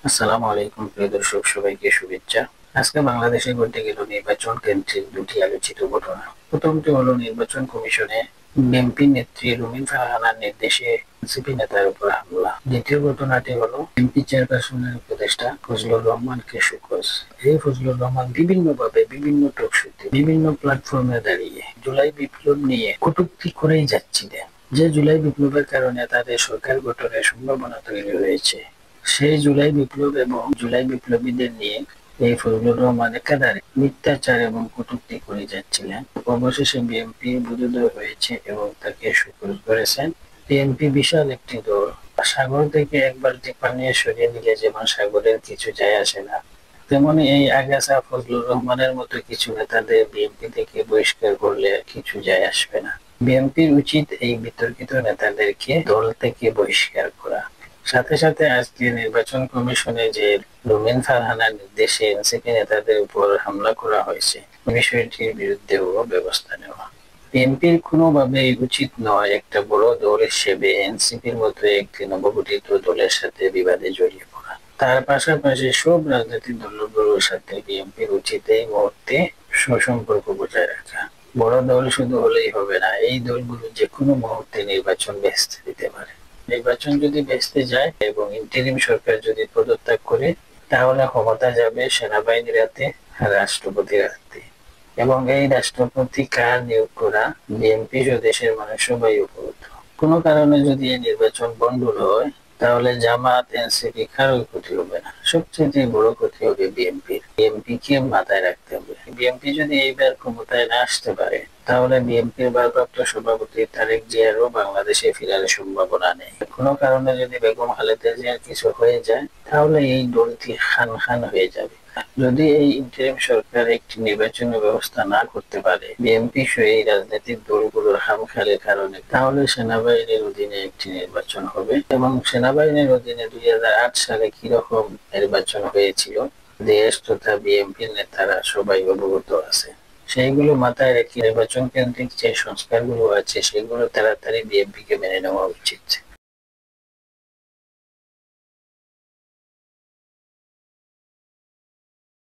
আসসালামু আলাইকুম প্রিয় দর্শক, সবাইকে শুভেচ্ছা। আজকে বাংলাদেশে ঘটে গেল নির্বাচন কেন্দ্রিক দুটি আলোচিত ঘটনা। প্রথমটি হলো নির্বাচন কমিশনে বিএনপি নেত্রী রুমিন ফারহানার নির্দেশে এনসিপি নেতার উপর হামলা। দ্বিতীয় ঘটনাটি হলো এমপি চেয়ারপারসনের উপদেষ্টা ফজলুর রহমানকে শোকজ। এই ফজলুর রহমান বিভিন্নভাবে বিভিন্ন টকশোতে বিভিন্ন প্ল্যাটফর্মে দাঁড়িয়ে জুলাই বিপ্লব নিয়ে কটূক্তি করেই যাচ্ছিলেন, যে জুলাই বিপ্লবের কারণে তাদের সরকার গঠনের সম্ভাবনা তৈরি হয়েছে। সেই জুলাই বিপ্লব এবং জুলাই বিপ্লবীদের নিয়ে এই ফজলুর রহমান একাধারে মিথ্যাচার এবং কটূক্তি করে যাচ্ছিলেন। অবশেষে বিএনপি বোধোদয় হয়েছে এবং তাকে সুপারিশ করেছেন। বিএনপি বিশাল একটি দল, সাগর থেকে এক বালতি পানি সরিয়ে দিলে যেমন সাগরের কিছু যায় আসে না, তেমনি এই আগাছা ফজলুর রহমানের মতো কিছু নেতাদের বিএনপি থেকে বহিষ্কার করলে কিছু যায় আসবে না। বিএনপির উচিত এই বিতর্কিত নেতাদেরকে দল থেকে বহিষ্কার করা। সাথে সাথে আজকে নির্বাচন কমিশনে যে রুমিন ফারহানার নির্দেশে এনসিপি নেতাদের উপর হামলা করা হয়েছে, বিষয়টির বিরুদ্ধেও ব্যবস্থা নেওয়া। বিএনপির কোনোভাবেই উচিত নয় একটা বড় দল হিসেবে এনসিপির মতো একটি নবগঠিত দলের সাথে বিবাদে জড়িয়ে পড়া। তার পাশাপাশি সব রাজনৈতিক দলগুলোর সাথে বিএনপির উচিত এই মুহূর্তে সুসম্পর্ক বজায় রাখা। বড় দল শুধু হলেই হবে না, এই দলগুলো যে কোনো মুহূর্তে নির্বাচন ভেস্তে দিতে পারে। নির্বাচন যদি ভেস্তে যায় এবং ইন্টারিম সরকার যদি পদত্যাগ করে, তাহলে ক্ষমতা যাবে সেনাবাহিনীর হাতে, রাষ্ট্রপতির হাতে। এবং এই রাষ্ট্রপতি কার নিয়োগ করা বিএনপি ও দেশের মানুষ সবাই অবগত। কোনো কারণে যদি এই নির্বাচন বন্ডুল হয়, তাহলে জামাত এনসিপি কারোই ক্ষতি হবে না, সবচেয়ে বড় ক্ষতি হবে বিএনপির। বিএনপি কে মাথায় রাখতে হবে। বিএনপি যদি এইবার ক্ষমতায় না আসতে পারে, তাহলে বিএনপির ভারপ্রাপ্ত সভাপতি তারেক জিয়ারও বাংলাদেশে ফেরার সম্ভাবনা নেই। কোনো কারণে যদি বেগম খালেদা জিয়ার কিছু হয়ে যায়, তাহলে এই দলটি খান খান হয়ে যাবে। যদি এই ইন্টারিম সরকার একটি নির্বাচনী ব্যবস্থা না করতে পারে বিএনপি সহ এই রাজনৈতিক দলগুলোর খামখেয়ালির কারণে, তাহলে সেনাবাহিনীর অধীনে একটি নির্বাচন হবে। এবং সেনাবাহিনীর অধীনে 2008 সালে কিরকম নির্বাচন হয়েছিল দেশ তথা বিএনপির নেতারা সবাই অবগত আছে। সেইগুলো মাথায় রেখে নির্বাচন কেন্দ্রিক যে সংস্কারগুলো আছে সেগুলো তাড়াতাড়ি বিএনপিকে মেনে নেওয়া উচিত।